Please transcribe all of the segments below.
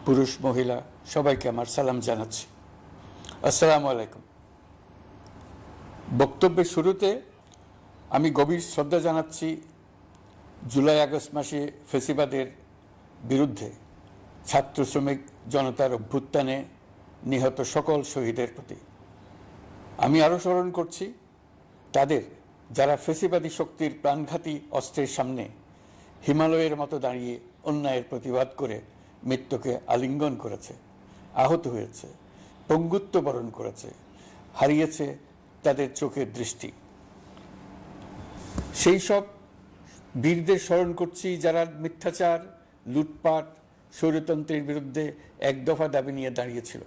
পুরুষ মহিলা সবাইকে আমার সালাম জানাচ্ছি। আসসালামু আলাইকুম। বক্তব্যের শুরুতে আমি গভীর শ্রদ্ধা জানাচ্ছি জুলাই আগস্ট মাসে ফ্যাসিবাদের বিরুদ্ধে ছাত্র শ্রমিক জনতার অভ্যুত্থানে নিহত সকল শহীদের প্রতি। আমি আরও স্মরণ করছি তাদের যারা ফ্যাসিবাদী শক্তির প্রাণঘাতী অস্ত্রের সামনে হিমালয়ের মতো দাঁড়িয়ে অন্যায়ের প্রতিবাদ করে মৃত্যুকে আলিঙ্গন করেছে, আহত হয়েছে, পঙ্গুত্ব বরণ করেছে, হারিয়েছে তাদের চোখের দৃষ্টি। সেই সব বীরদের স্মরণ করছি যারা মিথ্যাচার, লুটপাট, স্বৈরতন্ত্রের বিরুদ্ধে এক দফা দাবি নিয়ে দাঁড়িয়েছিল।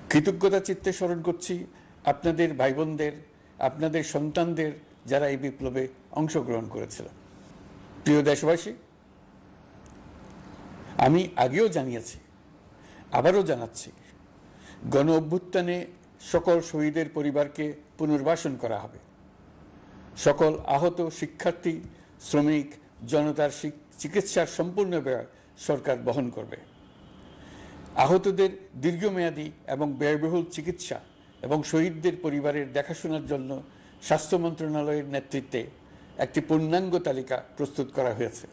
কৃতজ্ঞতা চিত্তে স্মরণ করছি আপনাদের ভাই বোনদের, আপনাদের সন্তানদের যারা এই বিপ্লবে অংশগ্রহণ করেছিল। প্রিয় দেশবাসী, আমি আগেও জানিয়েছি, আবারও জানাচ্ছি, গণ অভ্যুত্থানে সকল শহীদের পরিবারকে পুনর্বাসন করা হবে। সকল আহত শিক্ষার্থী, শ্রমিক জনতার চিকিৎসার সম্পূর্ণ ব্যয় সরকার বহন করবে। আহতদের দীর্ঘমেয়াদী এবং ব্যয়বহুল চিকিৎসা এবং শহীদদের পরিবারের দেখাশোনার জন্য স্বাস্থ্য মন্ত্রণালয়ের নেতৃত্বে একটি পূর্ণাঙ্গ তালিকা প্রস্তুত করা হয়েছে।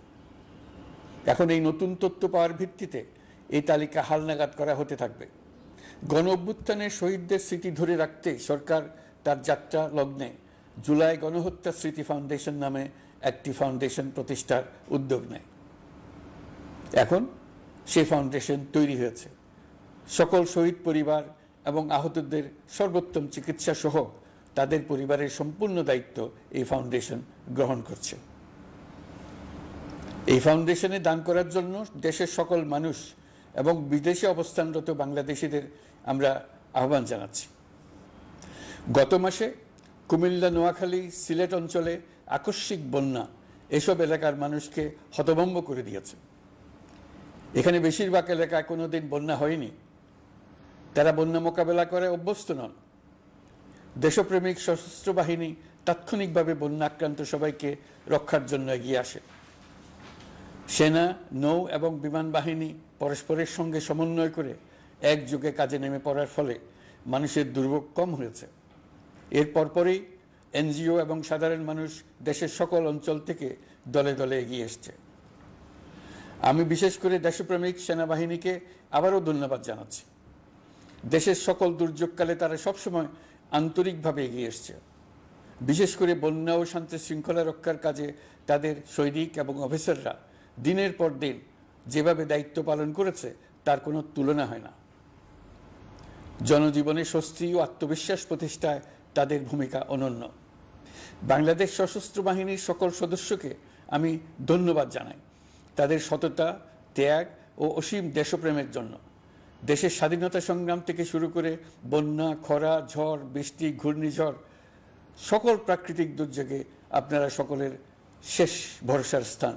এখন এই নতুন তথ্য পাওয়ার ভিত্তিতে এই তালিকা হালনাগাদ করা হতে থাকবে। গণ অভ্যুত্থানের শহীদদের স্মৃতি ধরে রাখতে সরকার তার যাত্রা লগ্নে জুলাই গণহত্যা স্মৃতি ফাউন্ডেশন নামে একটি ফাউন্ডেশন প্রতিষ্ঠার উদ্যোগ নেয়। এখন সেই ফাউন্ডেশন তৈরি হয়েছে। সকল শহীদ পরিবার এবং আহতদের সর্বোত্তম চিকিৎসা সহ তাদের পরিবারের সম্পূর্ণ দায়িত্ব এই ফাউন্ডেশন গ্রহণ করছে। এই ফাউন্ডেশনে দান করার জন্য দেশের সকল মানুষ এবং বিদেশে অবস্থানরত বাংলাদেশিদের আমরা আহ্বান জানাচ্ছি। গত মাসে কুমিল্লা, নোয়াখালী, সিলেট অঞ্চলে আকস্মিক বন্যা এসব এলাকার মানুষকে হতভম্ব করে দিয়েছে। এখানে বেশিরভাগ এলাকায় কোনোদিন বন্যা হয়নি। তারা বন্যা মোকাবেলা করে অভ্যস্ত নন। দেশপ্রেমিক সশস্ত্র বাহিনী তাৎক্ষণিকভাবে বন্যা আক্রান্ত সবাইকে রক্ষার জন্য এগিয়ে আসে। সেনা, নৌ এবং বিমান বাহিনী পরস্পরের সঙ্গে সমন্বয় করে একযোগে কাজে নেমে পড়ার ফলে মানুষের দুর্ভোগ কম হয়েছে। এর পরপরই এনজিও এবং সাধারণ মানুষ দেশের সকল অঞ্চল থেকে দলে দলে এগিয়ে এসছে। আমি বিশেষ করে দেশপ্রেমিক সেনাবাহিনীকে আবারও ধন্যবাদ জানাচ্ছি। দেশের সকল দুর্যোগকালে তারা সবসময় আন্তরিকভাবে এগিয়ে এসছে। বিশেষ করে বন্যা ও শান্তি শৃঙ্খলা রক্ষার কাজে তাদের সৈনিক এবং অফিসাররা দিনের পর দিন যেভাবে দায়িত্ব পালন করেছে তার কোনো তুলনা হয় না। জনজীবনে স্বস্তি ও আত্মবিশ্বাস প্রতিষ্ঠায় তাদের ভূমিকা অনন্য। বাংলাদেশ সশস্ত্র বাহিনীর সকল সদস্যকে আমি ধন্যবাদ জানাই তাদের সততা, ত্যাগ ও অসীম দেশপ্রেমের জন্য। দেশের স্বাধীনতা সংগ্রাম থেকে শুরু করে বন্যা, খরা, ঝড়, বৃষ্টি, ঘূর্ণিঝড়, সকল প্রাকৃতিক দুর্যোগে আপনারা সকলের শেষ ভরসার স্থান।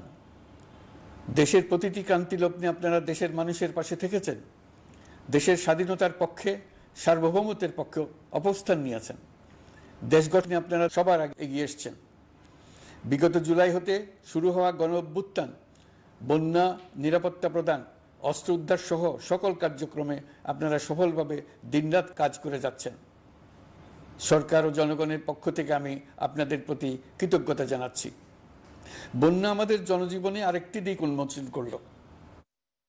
দেশের প্রতিটি ক্রান্তি লগ্নে আপনারা দেশের মানুষের পাশে থেকেছেন। দেশের স্বাধীনতার পক্ষে, সার্বভৌমত্বের পক্ষে অবস্থান নিয়েছেন। দেশ গঠনে আপনারা সবার আগে এগিয়ে এসছেন। বিগত জুলাই হতে শুরু হওয়া গণ অভ্যুত্থান, বন্যা, নিরাপত্তা প্রদান, অস্ত্র উদ্ধার সহ সকল কার্যক্রমে আপনারা সফলভাবে দিনরাত কাজ করে যাচ্ছেন। সরকার ও জনগণের পক্ষ থেকে আমি আপনাদের প্রতি কৃতজ্ঞতা জানাচ্ছি। বন্যা আমাদের জনজীবনে আরেকটি দিক উন্মোচন করল।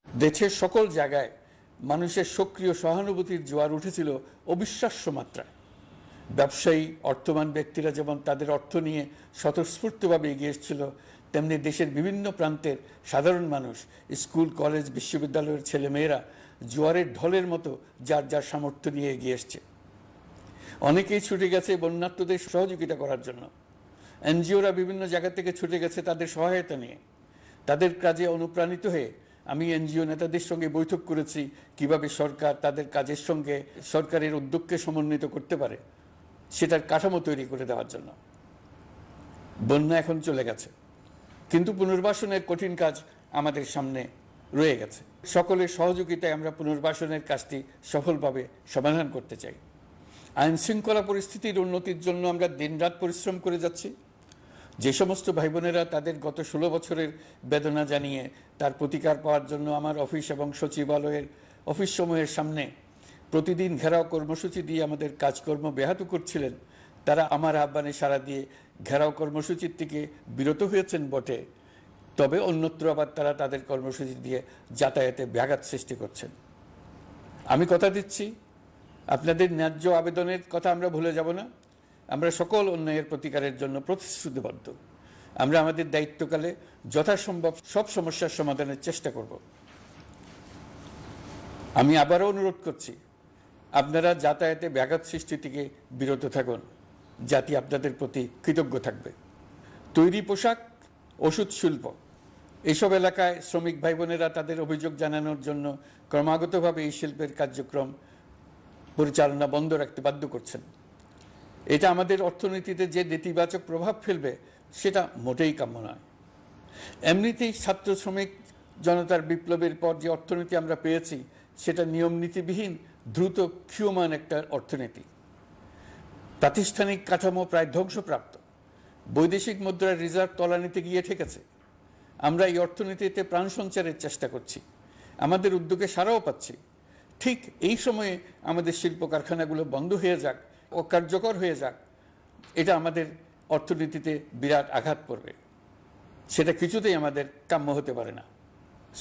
দেশের সকল জায়গায় মানুষের সক্রিয় সহানুভূতির জোয়ার উঠেছিল অবিশ্বাস্য মাত্রায়। ব্যবসায়ী, অর্থবান ব্যক্তিরা যেমন তাদের অর্থ নিয়ে স্বতঃস্ফূর্তভাবে এগিয়ে এসেছিল, তেমনি দেশের বিভিন্ন প্রান্তের সাধারণ মানুষ, স্কুল, কলেজ, বিশ্ববিদ্যালয়ের ছেলেমেয়েরা জোয়ারের ঢলের মতো যার যার সামর্থ্য নিয়ে এগিয়ে এসছে। অনেকেই ছুটে গেছে বন্যার্তদের সহযোগিতা করার জন্য। এনজিওরা বিভিন্ন জায়গা থেকে ছুটে গেছে তাদের সহায়তা নিয়ে। তাদের কাজে অনুপ্রাণিত হয়ে আমি এনজিও নেতাদের সঙ্গে বৈঠক করেছি কিভাবে সরকার তাদের কাজের সঙ্গে সরকারের উদ্যোগকে সমন্বিত করতে পারে, সেটার কাঠামো তৈরি করে দেওয়ার জন্য। বন্যা এখন চলে গেছে, কিন্তু পুনর্বাসনের কঠিন কাজ আমাদের সামনে রয়ে গেছে। সকলের সহযোগিতায় আমরা পুনর্বাসনের কাজটি সফলভাবে সমাধান করতে চাই। আইন শৃঙ্খলা পরিস্থিতির উন্নতির জন্য আমরা দিনরাত পরিশ্রম করে যাচ্ছি। যে সমস্ত ভাই বোনেরা তাদের গত 16 বছরের বেদনা জানিয়ে তার প্রতিকার পাওয়ার জন্য আমার অফিস এবং সচিবালয়ের অফিস সমূহের সামনে প্রতিদিন ঘেরাও কর্মসূচি দিয়ে আমাদের কাজকর্ম ব্যাহত করছিলেন, তারা আমার আহ্বানে সাড়া দিয়ে ঘেরাও কর্মসূচির থেকে বিরত হয়েছেন বটে, তবে অন্যত্র আবার তারা তাদের কর্মসূচি দিয়ে যাতায়াতে ব্যাঘাত সৃষ্টি করছেন। আমি কথা দিচ্ছি, আপনাদের ন্যায্য আবেদনের কথা আমরা ভুলে যাব না। আমরা সকল অন্যায়ের প্রতিকারের জন্য প্রতিশ্রুতিবদ্ধ। আমরা আমাদের দায়িত্বকালে যথাসম্ভব সব সমস্যার সমাধানের চেষ্টা করব। আমি আবারও অনুরোধ করছি, আপনারা যাতায়াতে ব্যাঘাত সৃষ্টি থেকে বিরত থাকুন। জাতি আপনাদের প্রতি কৃতজ্ঞ থাকবে। তৈরি পোশাক, ওষুধ শিল্প, এইসব এলাকায় শ্রমিক ভাই বোনেরা তাদের অভিযোগ জানানোর জন্য ক্রমাগতভাবে এই শিল্পের কার্যক্রম পরিচালনা বন্ধ রাখতে বাধ্য করছেন। এটা আমাদের অর্থনীতিতে যে নেতিবাচক প্রভাব ফেলবে সেটা মোটেই কাম্য নয়। এমনিতেই ছাত্র শ্রমিক জনতার বিপ্লবের পর যে অর্থনীতি আমরা পেয়েছি সেটা নিয়ম নীতিবিহীন দ্রুত ক্ষীয়মান একটা অর্থনীতি। প্রাতিষ্ঠানিক কাঠামো প্রায় ধ্বংসপ্রাপ্ত। বৈদেশিক মুদ্রার রিজার্ভ তলানিতে গিয়ে ঠেকেছে। আমরা এই অর্থনীতিতে প্রাণ সঞ্চারের চেষ্টা করছি, আমাদের উদ্যোগে সাড়াও পাচ্ছি। ঠিক এই সময়ে আমাদের শিল্প কারখানাগুলো বন্ধ হয়ে যাক, অকার্যকর হয়ে যাক, এটা আমাদের অর্থনীতিতে বিরাট আঘাত পড়বে। সেটা কিছুতেই আমাদের কাম্য হতে পারে না।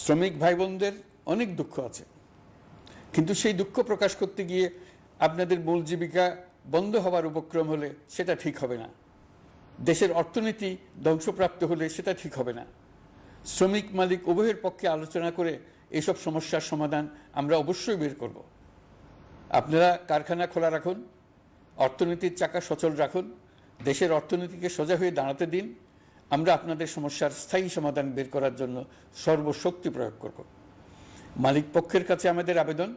শ্রমিক ভাই বোনদের অনেক দুঃখ আছে, কিন্তু সেই দুঃখ প্রকাশ করতে গিয়ে আপনাদের মূল জীবিকা বন্ধ হওয়ার উপক্রম হলে সেটা ঠিক হবে না। দেশের অর্থনীতি ধ্বংসপ্রাপ্ত হলে সেটা ঠিক হবে না। শ্রমিক মালিক উভয়ের পক্ষে আলোচনা করে এসব সমস্যার সমাধান আমরা অবশ্যই বের করব। আপনারা কারখানা খোলা রাখুন, অর্থনীতির চাকা সচল রাখুন, দেশের অর্থনীতিকে সোজা হয়ে দাঁড়াতে দিন। আমরা আপনাদের সমস্যার স্থায়ী সমাধান বের করার জন্য সর্বশক্তি প্রয়োগ করব। মালিক পক্ষের কাছে আমাদের আবেদন,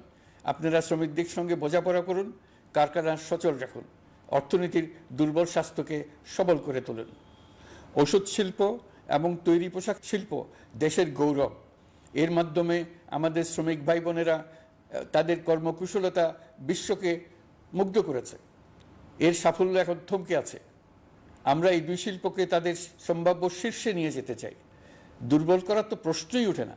আপনারা শ্রমিকদের সঙ্গে বোঝাপড়া করুন, কারখানা সচল রাখুন, অর্থনীতির দুর্বল স্বাস্থ্যকে সবল করে তুলুন। ওষুধ শিল্প এবং তৈরি পোশাক শিল্প দেশের গৌরব। এর মাধ্যমে আমাদের শ্রমিক ভাই বোনেরা তাদের কর্মকুশলতা বিশ্বকে মুগ্ধ করেছে। এর সাফল্য এখন থমকে আছে। আমরা এই দুই শিল্পকে তাদের সম্ভাব্য শীর্ষে নিয়ে যেতে চাই। দুর্বল করার তো প্রশ্নই ওঠে না।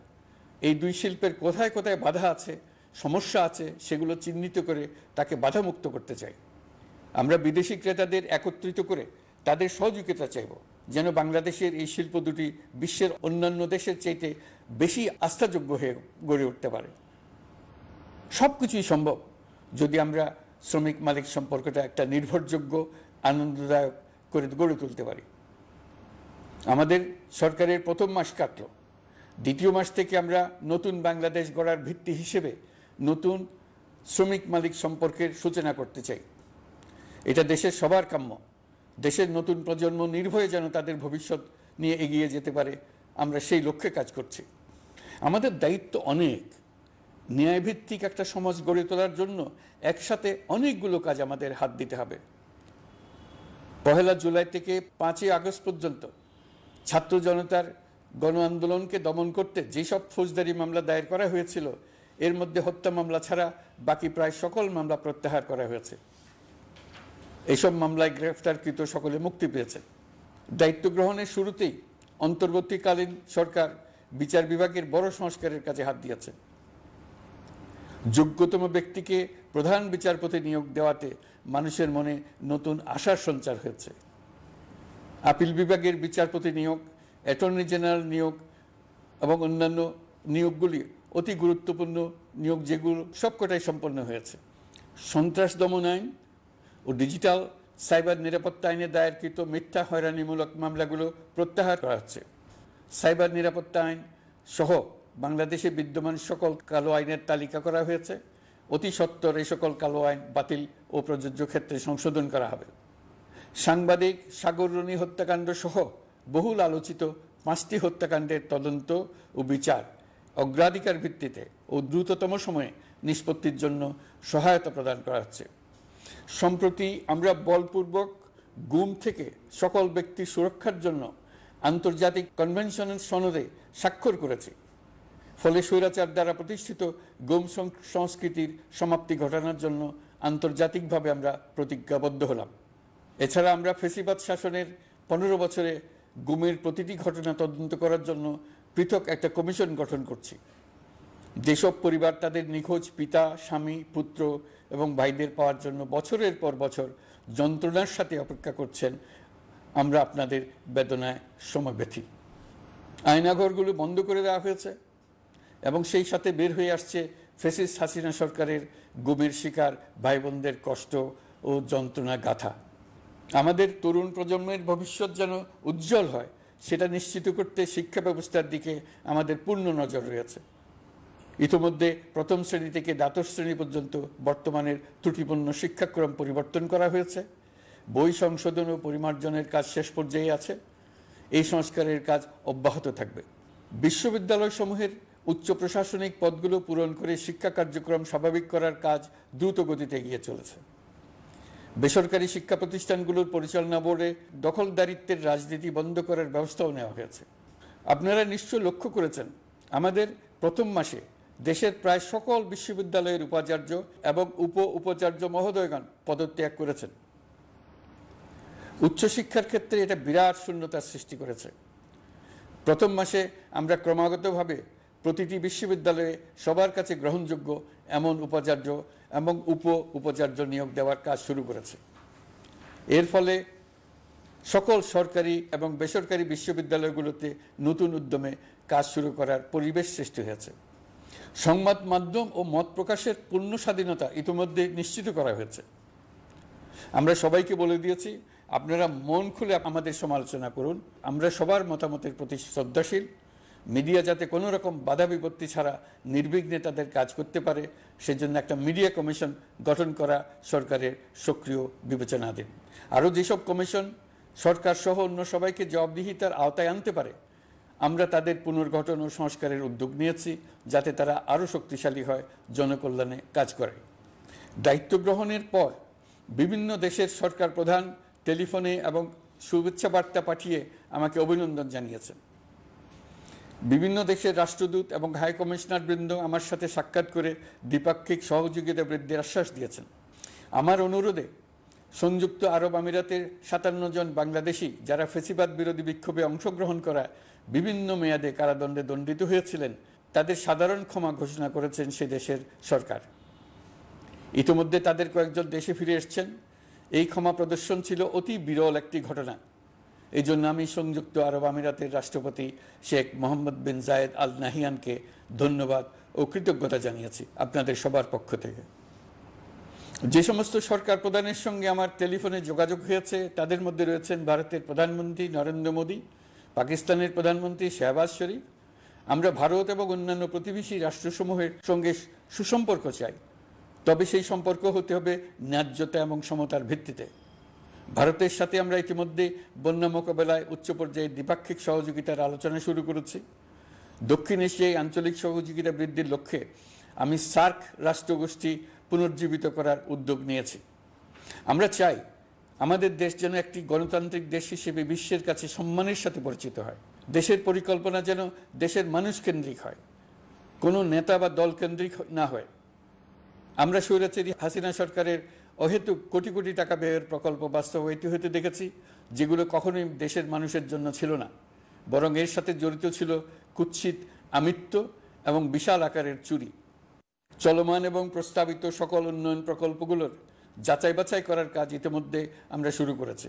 এই দুই শিল্পের কোথায় কোথায় বাধা আছে, সমস্যা আছে, সেগুলো চিহ্নিত করে তাকে বাধামুক্ত করতে চাই। আমরা বিদেশি ক্রেতাদের একত্রিত করে তাদের সহযোগিতা চাইব, যেন বাংলাদেশের এই শিল্প দুটি বিশ্বের অন্যান্য দেশের চাইতে বেশি আস্থাযোগ্য হয়ে গড়ে উঠতে পারে। সব কিছুই সম্ভব যদি আমরা শ্রমিক মালিক সম্পর্কটা একটা নির্ভরযোগ্য, আনন্দদায়ক করে গড়ে তুলতে পারি। আমাদের সরকারের প্রথম মাস কাটল, দ্বিতীয় মাস থেকে আমরা নতুন বাংলাদেশ গড়ার ভিত্তি হিসেবে নতুন শ্রমিক মালিক সম্পর্কের সূচনা করতে চাই। এটা দেশের সবার কাম্য। দেশের নতুন প্রজন্ম নির্ভয়ে যেন তাদের ভবিষ্যৎ নিয়ে এগিয়ে যেতে পারে, আমরা সেই লক্ষ্যে কাজ করছি। আমাদের দায়িত্ব অনেক। ন্যায়ভিত্তিক একটা সমাজ গড়ে তোলার জন্য একসাথে অনেকগুলো কাজ আমাদের হাত দিতে হবে। 1 জুলাই থেকে 5 আগস্ট পর্যন্ত ছাত্র জনতার গণ আন্দোলনকে দমন করতে যেসব ফৌজদারি মামলা দায়ের করা হয়েছিল, এর মধ্যে হত্যা মামলা ছাড়া বাকি প্রায় সকল মামলা প্রত্যাহার করা হয়েছে। এইসব মামলায় গ্রেফতারকৃত সকলে মুক্তি পেয়েছে। দায়িত্ব গ্রহণের শুরুতেই অন্তর্বর্তীকালীন সরকার বিচার বিভাগের বড় সংস্কারের কাজে হাত দিয়েছে। যোগ্যতম ব্যক্তিকে প্রধান বিচারপতি নিয়োগ দেওয়াতে মানুষের মনে নতুন আশার সঞ্চার হয়েছে। আপিল বিভাগের বিচারপতি নিয়োগ, অ্যাটর্নি জেনারেল নিয়োগ এবং অন্যান্য নিয়োগগুলি অতি গুরুত্বপূর্ণ নিয়োগ, যেগুলো সবকটাই সম্পন্ন হয়েছে। সন্ত্রাস দমন আইন ও ডিজিটাল সাইবার নিরাপত্তা আইনে দায়েরকৃত মিথ্যা হয়রানিমূলক মামলাগুলো প্রত্যাহার করা হচ্ছে। সাইবার নিরাপত্তা আইন সহ বাংলাদেশে বিদ্যমান সকল কালো আইনের তালিকা করা হয়েছে। অতি সত্বর এই সকল কালো আইন বাতিল ও প্রযোজ্য ক্ষেত্রে সংশোধন করা হবে। সাংবাদিক সাগর রনি হত্যাকাণ্ড সহ বহুল আলোচিত 5টি হত্যাকাণ্ডের তদন্ত ও বিচার অগ্রাধিকার ভিত্তিতে ও দ্রুততম সময়ে নিষ্পত্তির জন্য সহায়তা প্রদান করা হচ্ছে। সম্প্রতি আমরা বলপূর্বক গুম থেকে সকল ব্যক্তির সুরক্ষার জন্য আন্তর্জাতিক কনভেনশনের সনদে স্বাক্ষর করেছি। ফলে স্বৈরাচার দ্বারা প্রতিষ্ঠিত গুম সংস্কৃতির সমাপ্তি ঘটানোর জন্য আন্তর্জাতিকভাবে আমরা প্রতিজ্ঞাবদ্ধ হলাম। এছাড়া আমরা ফেসিবাদ শাসনের 15 বছরে গুমের প্রতিটি ঘটনা তদন্ত করার জন্য পৃথক একটা কমিশন গঠন করছি। যেসব পরিবার তাদের নিখোঁজ পিতা, স্বামী, পুত্র এবং ভাইদের পাওয়ার জন্য বছরের পর বছর যন্ত্রণার সাথে অপেক্ষা করছেন, আমরা আপনাদের বেদনায় সমব্যথী। আয়নাঘরগুলো বন্ধ করে দেওয়া হয়েছে এবং সেই সাথে বের হয়ে আসছে ফ্যাসিস্ট হাসিনা সরকারের গুমের শিকার ভাই বোনদের কষ্ট ও যন্ত্রণা গাথা। আমাদের তরুণ প্রজন্মের ভবিষ্যৎ যেন উজ্জ্বল হয়, সেটা নিশ্চিত করতে শিক্ষা ব্যবস্থার দিকে আমাদের পূর্ণ নজর রয়েছে। ইতিমধ্যে প্রথম শ্রেণী থেকে দ্বাদশ শ্রেণী পর্যন্ত বর্তমানের ত্রুটিপূর্ণ শিক্ষাক্রম পরিবর্তন করা হয়েছে। বই সংশোধন ও পরিমার্জনের কাজ শেষ পর্যায়ে আছে। এই সংস্কারের কাজ অব্যাহত থাকবে। বিশ্ববিদ্যালয়সমূহের উচ্চ প্রশাসনিক পদগুলো পূরণ করে শিক্ষা কার্যক্রম স্বাভাবিক করার কাজ দ্রুত গতিতে এগিয়ে চলেছে। বেসরকারি শিক্ষা প্রতিষ্ঠানগুলোর পরিচালনা বোর্ডে দখলদারিত্বের রাজনীতি বন্ধ করার ব্যবস্থাও নেওয়া হয়েছে। আপনারা নিশ্চয় লক্ষ্য করেছেন, আমাদের প্রথম মাসে দেশের প্রায় সকল বিশ্ববিদ্যালয়ের উপাচার্য এবং উপাচার্য মহোদয়গণ পদত্যাগ করেছেন। উচ্চশিক্ষার ক্ষেত্রে এটা বিরাট শূন্যতার সৃষ্টি করেছে। প্রথম মাসে আমরা ক্রমাগতভাবে প্রতিটি বিশ্ববিদ্যালয়ে সবার কাছে গ্রহণযোগ্য এমন উপাচার্য এবং উপাচার্য নিয়োগ দেওয়ার কাজ শুরু করেছে। এর ফলে সকল সরকারি এবং বেসরকারি বিশ্ববিদ্যালয়গুলোতে নতুন উদ্যমে কাজ শুরু করার পরিবেশ সৃষ্টি হয়েছে। সংবাদ মাধ্যম ও মত প্রকাশের পূর্ণ স্বাধীনতা ইতিমধ্যে নিশ্চিত করা হয়েছে। আমরা সবাইকে বলে দিয়েছি, আপনারা মন খুলে আমাদের সমালোচনা করুন, আমরা সবার মতামতের প্রতি শ্রদ্ধাশীল। মিডিয়া যাতে কোনো রকম বাধা বিপত্তি ছাড়া নির্বিঘ্নে তাদের কাজ করতে পারে, সেজন্য একটা মিডিয়া কমিশন গঠন করা সরকারের সক্রিয় বিবেচনাধীন। আরও যেসব কমিশন সরকার সহ অন্য সবাইকে জবাবদিহিতার আওতায় আনতে পারে, আমরা তাদের পুনর্গঠন ও সংস্কারের উদ্যোগ নিয়েছি, যাতে তারা আরও শক্তিশালী হয়, জনকল্যাণে কাজ করে। দায়িত্ব গ্রহণের পর বিভিন্ন দেশের সরকার প্রধান টেলিফোনে এবং শুভেচ্ছা বার্তা পাঠিয়ে আমাকে অভিনন্দন জানিয়েছেন। বিভিন্ন দেশের রাষ্ট্রদূত এবং হাই কমিশনার বৃন্দ আমার সাথে সাক্ষাৎ করে দ্বিপাক্ষিক সহযোগিতা বৃদ্ধির আশ্বাস দিয়েছেন। আমার অনুরোধে সংযুক্ত আরব আমিরাতের 57 জন বাংলাদেশি যারা ফ্যাসিবাদ বিরোধী বিক্ষোভে অংশগ্রহণ করা বিভিন্ন মেয়াদে কারাদণ্ডে দণ্ডিত হয়েছিলেন, তাদের সাধারণ ক্ষমা ঘোষণা করেছেন সে দেশের সরকার। ইতিমধ্যে তাদের কয়েকজন দেশে ফিরে এসেছেন। এই ক্ষমা প্রদর্শন ছিল অতি বিরল একটি ঘটনা। এই জন্য আমি সংযুক্ত আরব আমিরাতের রাষ্ট্রপতি শেখ মোহাম্মদ বিন জায়েদ আল নাহিয়ানকে ধন্যবাদ ও কৃতজ্ঞতা জানিয়েছি আপনাদের সবার পক্ষ থেকে। যে সমস্ত সরকার প্রধানের সঙ্গে আমার টেলিফোনে যোগাযোগ হয়েছে, তাদের মধ্যে রয়েছেন ভারতের প্রধানমন্ত্রী নরেন্দ্র মোদী, পাকিস্তানের প্রধানমন্ত্রী শাহবাজ শরীফ। আমরা ভারত এবং অন্যান্য প্রতিবেশী রাষ্ট্রসমূহের সঙ্গে সুসম্পর্ক চাই, তবে সেই সম্পর্ক হতে হবে ন্যায্যতা এবং সমতার ভিত্তিতে। ভারতের সাথে আমরা ইতিমধ্যে বন্যা মোকাবেলায় উচ্চ পর্যায়ে দ্বিপাক্ষিক সহযোগিতার আলোচনা শুরু করেছি। দক্ষিণ এশিয়ায় আঞ্চলিক সহযোগিতা বৃদ্ধির লক্ষ্যে আমি সার্ক রাষ্ট্রগোষ্ঠী পুনর্জীবিত করার উদ্যোগ নিয়েছি। আমরা চাই আমাদের দেশ যেন একটি গণতান্ত্রিক দেশ হিসেবে বিশ্বের কাছে সম্মানের সাথে পরিচিত হয়। দেশের পরিকল্পনা যেন দেশের মানুষ কেন্দ্রিক হয়, কোনো নেতা বা দল কেন্দ্রিক না হয়। আমরা স্বৈরাচারী হাসিনা সরকারের অহেতুক কোটি কোটি টাকা ব্যয়ের প্রকল্প বাস্তবায়িত হতে দেখেছি, যেগুলো কখনোই দেশের মানুষের জন্য ছিল না, বরং এর সাথে জড়িত ছিল কুৎসিত আমিত্ব এবং বিশাল আকারের চুরি। চলমান এবং প্রস্তাবিত সকল উন্নয়ন প্রকল্পগুলোর যাচাই বাছাই করার কাজ ইতিমধ্যে আমরা শুরু করেছি।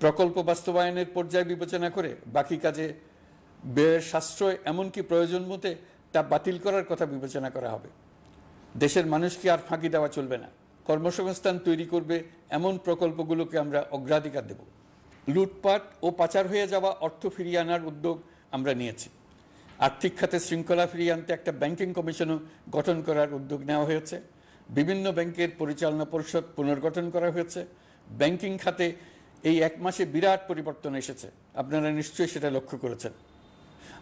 প্রকল্প বাস্তবায়নের পর্যায় বিবেচনা করে বাকি কাজে ব্যয়ের সাশ্রয় এমনকি প্রয়োজন মতে তা বাতিল করার কথা বিবেচনা করা হবে। দেশের মানুষকে আর ফাঁকি দেওয়া চলবে না। কর্মসংস্থান তৈরি করবে এমন প্রকল্পগুলোকে আমরা অগ্রাধিকার দেব। লুটপাট ও পাচার হয়ে যাওয়া অর্থ ফিরিয়ে আনার উদ্যোগ আমরা নিয়েছি। আর্থিক খাতে শৃঙ্খলা ফিরিয়ে আনতে একটা ব্যাংকিং কমিশনও গঠন করার উদ্যোগ নেওয়া হয়েছে। বিভিন্ন ব্যাংকের পরিচালনা পরিষদ পুনর্গঠন করা হয়েছে। ব্যাংকিং খাতে এই এক মাসে বিরাট পরিবর্তন এসেছে, আপনারা নিশ্চয়ই সেটা লক্ষ্য করেছেন।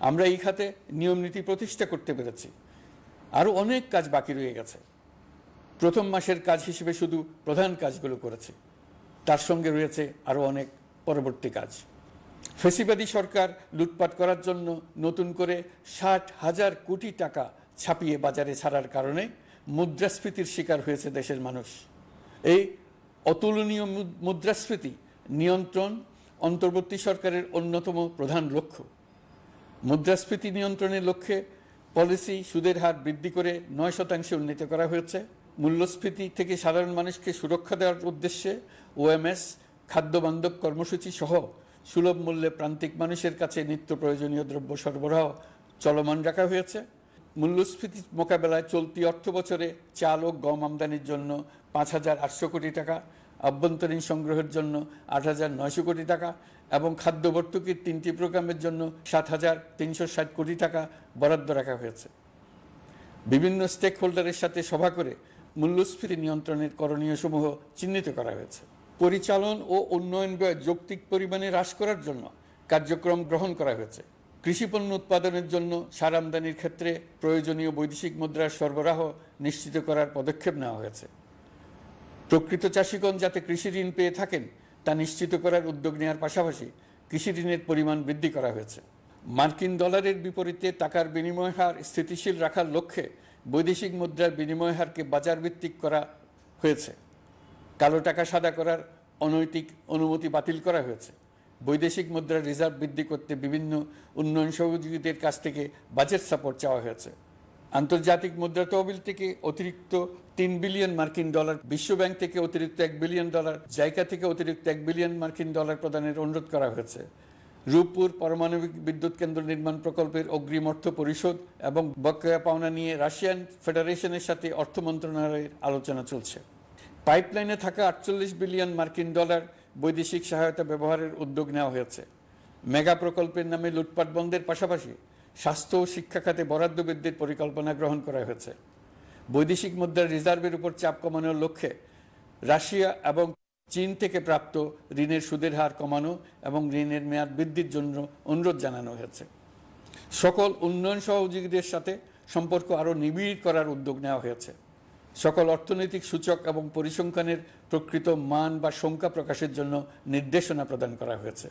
আমরা এই খাতে নিয়ম নীতি প্রতিষ্ঠা করতে পেরেছি। আরও অনেক কাজ বাকি রয়ে গেছে। প্রথম মাসের কাজ হিসেবে শুধু প্রধান কাজগুলো করেছে, তার সঙ্গে রয়েছে আরও অনেক পরবর্তী কাজ। ফ্যাসিবাদী সরকার লুটপাট করার জন্য নতুন করে 60,000 কোটি টাকা ছাপিয়ে বাজারে ছাড়ার কারণে মুদ্রাস্ফীতির শিকার হয়েছে দেশের মানুষ। এই অতুলনীয় মুদ্রাস্ফীতি নিয়ন্ত্রণ অন্তর্বর্তী সরকারের অন্যতম প্রধান লক্ষ্য। মুদ্রাস্ফীতি নিয়ন্ত্রণের লক্ষ্যে পলিসি সুদের হার বৃদ্ধি করে 9% উন্নীত করা হয়েছে। মূল্যস্ফীতি থেকে সাধারণ মানুষকে সুরক্ষা দেওয়ার উদ্দেশ্যে ওএমএস, খাদ্যবান্ধব কর্মসূচি সহ সুলভ মূল্যে প্রান্তিক মানুষের কাছে নিত্য প্রয়োজনীয় দ্রব্য সরবরাহ চলমান রাখা হয়েছে। মূল্যস্ফীতি মোকাবেলায় চলতি অর্থ বছরে চাল ও গম আমদানির জন্য 5,800 কোটি টাকা, আভ্যন্তরীণ সংগ্রহের জন্য 8,900 কোটি টাকা এবং খাদ্য ভর্তুকির 3টি প্রোগ্রামের জন্য 7,360 কোটি টাকা বরাদ্দ রাখা হয়েছে। বিভিন্ন স্টেক হোল্ডারের সাথে সভা করে মূল্যস্ফীতি নিয়ন্ত্রণের করণীয় সমূহ চিহ্নিত করা হয়েছে। পরিচালন ও উন্নয়ন ব্যয় যৌক্তিক পরিমাণে হ্রাস করার জন্য কার্যক্রম গ্রহণ করা হয়েছে। কৃষিপণ্য উৎপাদনের জন্য সার আমদানির ক্ষেত্রে প্রয়োজনীয় বৈদেশিক মুদ্রার সরবরাহ নিশ্চিত করার পদক্ষেপ নেওয়া হয়েছে। প্রকৃত চাষিগণ যাতে কৃষি ঋণ পেয়ে থাকেন তা নিশ্চিত করার উদ্যোগ নেওয়ার পাশাপাশি কৃষি ঋণের পরিমাণ বৃদ্ধি করা হয়েছে। মার্কিন ডলারের বিপরীতে টাকার বিনিময় হার স্থিতিশীল রাখার লক্ষ্যে বৈদেশিক মুদ্রার বিনিময় হারকে বাজার ভিত্তিক করা হয়েছে। কালো টাকা সাদা করার অনৈতিক অনুমতি বাতিল করা হয়েছে। বৈদেশিক মুদ্রার রিজার্ভ বৃদ্ধি করতে বিভিন্ন উন্নয়ন সহযোগীদের কাছ থেকে বাজেট সাপোর্ট চাওয়া হয়েছে। আন্তর্জাতিক মুদ্রা তহবিল থেকে অতিরিক্ত 3 বিলিয়ন মার্কিন ডলার, বিশ্বব্যাংক থেকে অতিরিক্ত 1 বিলিয়ন ডলার, জাইকা থেকে অতিরিক্ত 1 বিলিয়ন মার্কিন ডলার প্রদানের অনুরোধ করা হয়েছে। রূপপুর পারমাণবিক বিদ্যুৎ কেন্দ্র নির্মাণ প্রকল্পের অগ্রিম অর্থ পরিশোধ এবং বকেয়া পাওনা নিয়ে রাশিয়ান ফেডারেশনের সাথে অর্থ মন্ত্রণালয়ের আলোচনা চলছে। পাইপলাইনে থাকা 48 বিলিয়ন মার্কিন ডলার বৈদেশিক সহায়তা ব্যবহারের উদ্যোগ নেওয়া হয়েছে। মেগা প্রকল্পের নামে লুটপাট বন্ধের পাশাপাশি স্বাস্থ্য ও শিক্ষা খাতে বরাদ্দ বৃদ্ধির পরিকল্পনা গ্রহণ করা হয়েছে। বৈদেশিক মুদ্রার রিজার্ভের উপর চাপ কমানোর লক্ষ্যে রাশিয়া এবং চীন থেকে প্রাপ্ত ঋণের সুদের হার কমানো এবং ঋণের মেয়াদ বৃদ্ধির জন্য অনুরোধ জানানো হয়েছে। সকল উন্নয়ন সহযোগীদের সাথে সম্পর্ক আরও নিবিড় করার উদ্যোগ নেওয়া হয়েছে। সকল অর্থনৈতিক সূচক এবং পরিসংখ্যানের প্রকৃত মান বা সংখ্যা প্রকাশের জন্য নির্দেশনা প্রদান করা হয়েছে।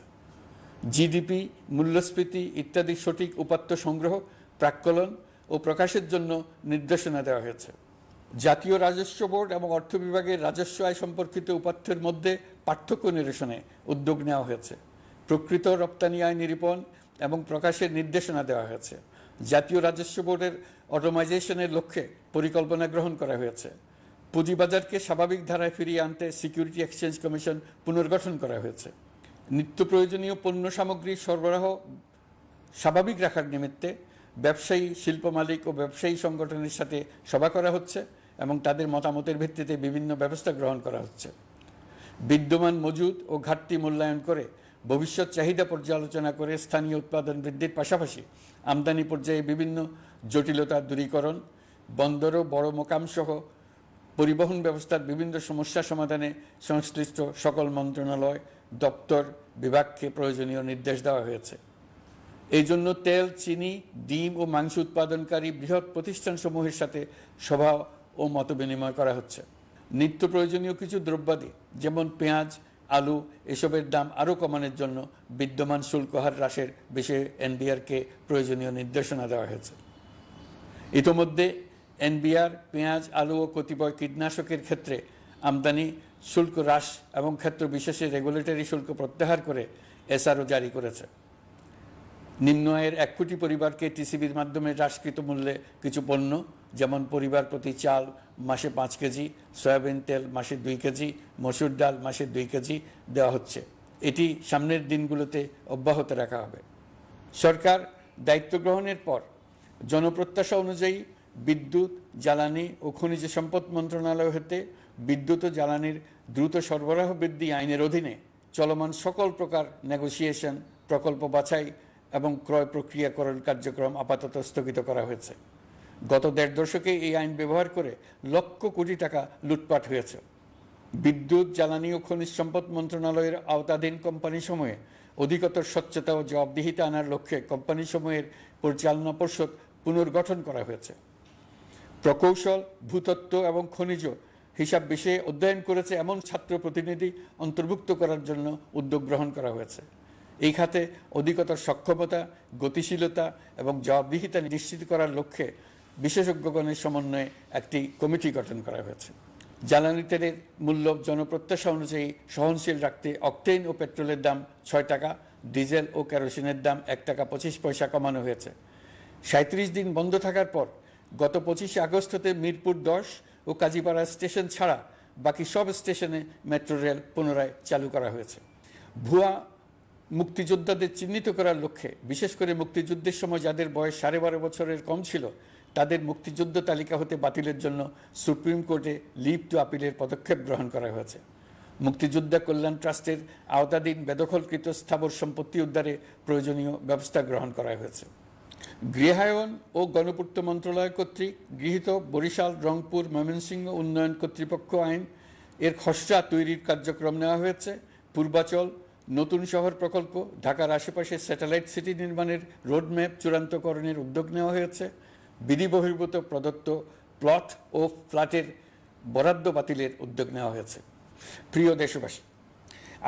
জিডিপি, মূল্যস্ফীতি ইত্যাদি সঠিক উপাত্ত সংগ্রহ, প্রাক্কলন ও প্রকাশের জন্য নির্দেশনা দেওয়া হয়েছে। জাতীয় রাজস্ব বোর্ড এবং অর্থ বিভাগের রাজস্ব আয় সম্পর্কিত উপাত্তের মধ্যে পার্থক্য নিরসনে উদ্যোগ নেওয়া হয়েছে। প্রকৃত রপ্তানি আয় নিরূপণ এবং প্রকাশের নির্দেশনা দেওয়া হয়েছে। জাতীয় রাজস্ব বোর্ডের অটোমাইজেশনের লক্ষ্যে পরিকল্পনা গ্রহণ করা হয়েছে। পুঁজিবাজারকে স্বাভাবিক ধারায় ফিরিয়ে আনতে সিকিউরিটি এক্সচেঞ্জ কমিশন পুনর্গঠন করা হয়েছে। নিত্য প্রয়োজনীয় পণ্য সামগ্রীর সরবরাহ স্বাভাবিক রাখার নিমিত্তে ব্যবসায়ী, শিল্প মালিক ও ব্যবসায়ী সংগঠনের সাথে সভা করা হচ্ছে এবং তাদের মতামতের ভিত্তিতে বিভিন্ন ব্যবস্থা গ্রহণ করা হচ্ছে। বিদ্যমান মজুদ ও ঘাটতি মূল্যায়ন করে ভবিষ্যৎ চাহিদা পর্যালোচনা করে স্থানীয় উৎপাদন বৃদ্ধির পাশাপাশি আমদানি পর্যায়ে বিভিন্ন জটিলতা দূরীকরণ, বন্দর ও বড় মোকাম সহ পরিবহন ব্যবস্থার বিভিন্ন সমস্যা সমাধানে সংশ্লিষ্ট সকল মন্ত্রণালয়, দপ্তর, বিভাগকে প্রয়োজনীয় নির্দেশ দেওয়া হয়েছে। এই জন্য তেল, চিনি, ডিম ও মাংস উৎপাদনকারী বৃহৎ প্রতিষ্ঠানসমূহের সাথে সভা ও মতবিনিময় করা হচ্ছে। নিত্য প্রয়োজনীয় কিছু দ্রব্যাদি যেমন পেঁয়াজ, আলু এসবের দাম আরও কমানোর জন্য বিদ্যমান শুল্ক হার হ্রাসের বিষয়ে এনবিআরকে প্রয়োজনীয় নির্দেশনা দেওয়া হয়েছে। ইতোমধ্যে এনবিআর পেঁয়াজ, আলু ও কতিপয় কীটনাশকের ক্ষেত্রে আমদানি শুল্ক হ্রাস এবং ক্ষেত্র বিশেষে রেগুলেটরি শুল্ক প্রত্যাহার করে এসআরও জারি করেছে। নিম্ন আয়ের 1 কোটি পরিবারকে টিসিবির মাধ্যমে হ্রাসকৃত মূল্যে কিছু পণ্য যেমন পরিবার প্রতি চাল মাসে 5 কেজি, সয়াবিন তেল মাসে 2 কেজি, মসুর ডাল মাসে 2 কেজি দেওয়া হচ্ছে। এটি সামনের দিনগুলোতে অব্যাহত রাখা হবে। সরকার দায়িত্ব গ্রহণের পর জনপ্রত্যাশা অনুযায়ী বিদ্যুৎ, জ্বালানি ও খনিজ সম্পদ মন্ত্রণালয় হতে বিদ্যুৎ ও জ্বালানির দ্রুত সরবরাহ বৃদ্ধি আইনের অধীনে চলমান সকল প্রকার নেগোসিয়েশন, প্রকল্প বাছাই এবং ক্রয় প্রক্রিয়াকরণ কার্যক্রম আপাতত স্থগিত করা হয়েছে। গত 1.5 দশকে এই আইন ব্যবহার করে লক্ষ কোটি টাকা লুটপাট হয়েছে। বিদ্যুৎ, জ্বালানি ও খনিজ সম্পদ মন্ত্রণালয়ের আওতাধীন কোম্পানিসমূহে অধিকতর স্বচ্ছতা ও জবাবদিহিতা আনার লক্ষ্যে কোম্পানিসমূহের পরিচালনা পর্ষদ পুনর্গঠন করা হয়েছে। প্রকৌশল, ভূতত্ত্ব এবং খনিজ হিসাব বিষয়ে অধ্যয়ন করেছে এমন ছাত্র প্রতিনিধি অন্তর্ভুক্ত করার জন্য উদ্যোগ গ্রহণ করা হয়েছে। এই খাতে অধিকতর সক্ষমতা, গতিশীলতা এবং জবাবদিহিতা নিশ্চিত করার লক্ষ্যে বিশেষজ্ঞগণের সমন্বয়ে একটি কমিটি গঠন করা হয়েছে। জ্বালানি তেলের মূল্য জনপ্রত্যাশা অনুযায়ী সহনশীল রাখতে অকটেন ও পেট্রোলের দাম 6 টাকা, ডিজেল ও কেরোসিনের দাম 1 টাকা 25 পয়সা কমানো হয়েছে। 37 দিন বন্ধ থাকার পর গত 25 আগস্ট হতে মিরপুর 10 ও কাজীপাড়া স্টেশন ছাড়া বাকি সব স্টেশনে মেট্রো রেল পুনরায় চালু করা হয়েছে। ভুয়া মুক্তিযোদ্ধাদের চিহ্নিত করার লক্ষ্যে বিশেষ করে মুক্তিযুদ্ধের সময় যাদের বয়স 12.5 বছরের কম ছিল তাদের মুক্তিযুদ্ধ তালিকা হতে বাতিলের জন্য সুপ্রিম কোর্টে লিভ টু আপিলের পদক্ষেপ গ্রহণ করা হয়েছে। মুক্তিযোদ্ধা কল্যাণ ট্রাস্টের আওতাধীন বেদখলকৃত স্থাবর সম্পত্তি উদ্ধারে প্রয়োজনীয় ব্যবস্থা গ্রহণ করা হয়েছে। গৃহায়ন ও গণপূর্ত মন্ত্রণালয় কর্তৃক গৃহীত বরিশাল, রংপুর, ময়মনসিংহ উন্নয়ন কর্তৃপক্ষ আইন এর খসড়া তৈরির কার্যক্রম নেওয়া হয়েছে। পূর্বাচল নতুন শহর প্রকল্প, ঢাকার আশেপাশে স্যাটেলাইট সিটি নির্মাণের রোডম্যাপ চূড়ান্তকরণের উদ্যোগ নেওয়া হয়েছে। বিধি বহির্ভূত প্রদত্ত প্লট ও ফ্ল্যাটের বরাদ্দ বাতিলের উদ্যোগ নেওয়া হয়েছে। প্রিয় দেশবাসী,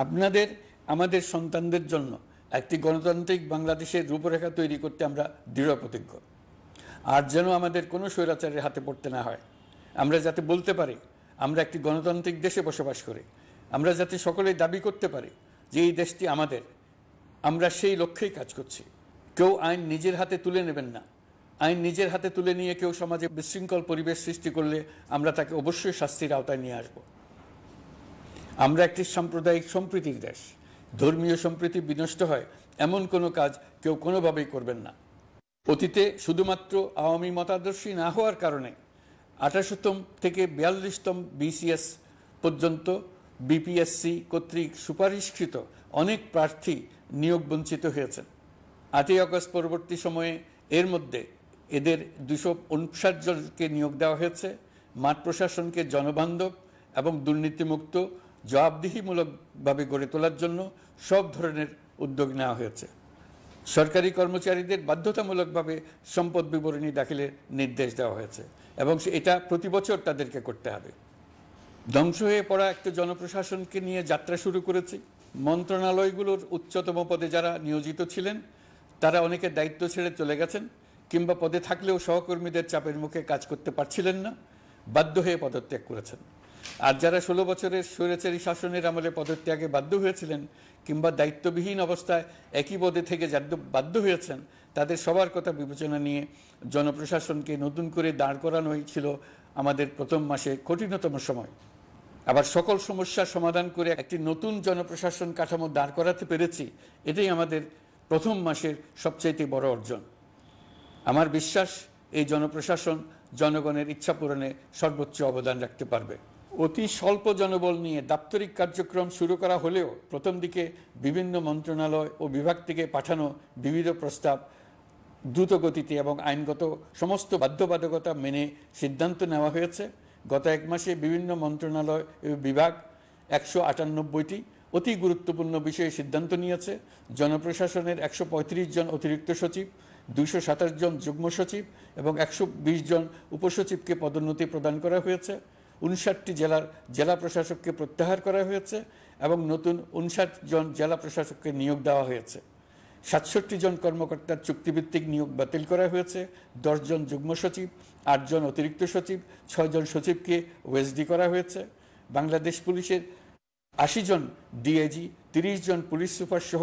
আপনাদের আমাদের সন্তানদের জন্য একটি গণতান্ত্রিক বাংলাদেশের রূপরেখা তৈরি করতে আমরা দৃঢ় প্রতিজ্ঞ। আর যেন আমাদের কোনো স্বৈরাচারের হাতে পড়তে না হয়। আমরা যাতে বলতে পারি আমরা একটি গণতান্ত্রিক দেশে বসবাস করি, আমরা যাতে সকলেই দাবি করতে পারি যে এই দেশটি আমাদের, আমরা সেই লক্ষ্যেই কাজ করছি। কেউ আইন নিজের হাতে তুলে নেবেন না। আইন নিজের হাতে তুলে নিয়ে কেউ সমাজে বিশৃঙ্খল পরিবেশ সৃষ্টি করলে আমরা তাকে অবশ্যই শাস্তির আওতায় নিয়ে আসব। আমরা একটি সাম্প্রদায়িক সম্প্রীতির দেশ। ধর্মীয় সম্প্রীতি বিনষ্ট হয় এমন কোনো কাজ কেউ কোনোভাবেই করবেন না। অতীতে শুধুমাত্র আওয়ামী মতাদর্শী না হওয়ার কারণে 18তম থেকে 42তম BCS পর্যন্ত BPSC কর্তৃক সুপারিশকৃত অনেক প্রার্থী নিয়োগ বঞ্চিত হয়েছেন। 8ই আগস্ট পরবর্তী সময়ে এর মধ্যে এদের 259 জনকে নিয়োগ দেওয়া হয়েছে। মাঠ প্রশাসনকে জনবান্ধব এবং দুর্নীতিমুক্ত জবাবদিহিমূলকভাবে গড়ে তোলার জন্য সব ধরনের উদ্যোগ নেওয়া হয়েছে। সরকারি কর্মচারীদের বাধ্যতামূলকভাবে সম্পদ বিবরণী দাখিলের নির্দেশ দেওয়া হয়েছে এবং এটা প্রতি বছর তাদেরকে করতে হবে। ধ্বংস হয়ে পড়া একটা জনপ্রশাসনকে নিয়ে যাত্রা শুরু করেছি। মন্ত্রণালয়গুলোর উচ্চতম পদে যারা নিয়োজিত ছিলেন তারা অনেকে দায়িত্ব ছেড়ে চলে গেছেন, কিংবা পদে থাকলেও সহকর্মীদের চাপের মুখে কাজ করতে পারছিলেন না, বাধ্য হয়ে পদত্যাগ করেছেন। আর যারা 16 বছরের স্বৈরাচারী শাসনের আমলে পদত্যাগে বাধ্য হয়েছিলেন কিংবা দায়িত্ববিহীন অবস্থায় একই পদে থেকে বাধ্য হয়েছেন, তাদের সবার কথা বিবেচনা নিয়ে জনপ্রশাসনকে নতুন করে দাঁড় করানোই ছিল আমাদের প্রথম মাসে কঠিনতম সময়। আবার সকল সমস্যার সমাধান করে একটি নতুন জনপ্রশাসন কাঠামো দাঁড় করাতে পেরেছি, এটাই আমাদের প্রথম মাসের সবচাইতে বড় অর্জন। আমার বিশ্বাস এই জনপ্রশাসন জনগণের ইচ্ছা পূরণে সর্বোচ্চ অবদান রাখতে পারবে। অতি স্বল্প জনবল নিয়ে দাপ্তরিক কার্যক্রম শুরু করা হলেও প্রথম দিকে বিভিন্ন মন্ত্রণালয় ও বিভাগ থেকে পাঠানো বিবিধ প্রস্তাব দ্রুত গতিতে এবং আইনগত সমস্ত বাধ্যবাধকতা মেনে সিদ্ধান্ত নেওয়া হয়েছে। গত 1 মাসে বিভিন্ন মন্ত্রণালয় ও বিভাগ 198টি অতি গুরুত্বপূর্ণ বিষয়ে সিদ্ধান্ত নিয়েছে। জনপ্রশাসনের 135 জন অতিরিক্ত সচিব, 227 জন যুগ্ম সচিব এবং 120 জন উপসচিবকে পদোন্নতি প্রদান করা হয়েছে। 59টি জেলার জেলা প্রশাসককে প্রত্যাহার করা হয়েছে এবং নতুন 59 জন জেলা প্রশাসককে নিয়োগ দেওয়া হয়েছে। 67 জন কর্মকর্তার চুক্তিভিত্তিক নিয়োগ বাতিল করা হয়েছে। 10 জন যুগ্ম সচিব, 8 জন অতিরিক্ত সচিব, 6 জন সচিবকে ওএসডি করা হয়েছে। বাংলাদেশ পুলিশের 80 জন ডিআইজি, 30 জন পুলিশ সুপার সহ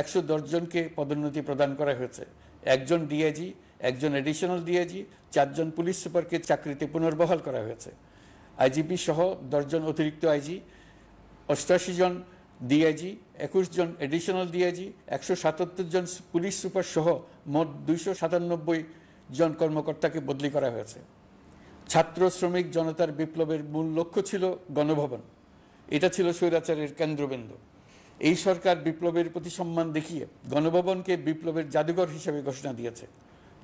110 জনকে পদোন্নতি প্রদান করা হয়েছে। 1 জন ডিআইজি, 1 জন এডিশনাল ডিআইজি, 4 জন পুলিশ সুপারকে চাকরিতে পুনর্বহাল করা হয়েছে। আইজিপি সহ 10 জন অতিরিক্ত আইজি, 88 জন ডিআইজি, 21 জন এডিশনাল ডিআইজি, 177 জন পুলিশ সুপার সহ মোট 297 জন কর্মকর্তাকে বদলি করা হয়েছে। ছাত্র শ্রমিক জনতার বিপ্লবের মূল লক্ষ্য ছিল গণভবন। এটা ছিল স্বৈরাচারের কেন্দ্রবিন্দু। এই সরকার বিপ্লবের প্রতি সম্মান দেখিয়ে গণভবনকে বিপ্লবের জাদুঘর হিসেবে ঘোষণা দিয়েছে।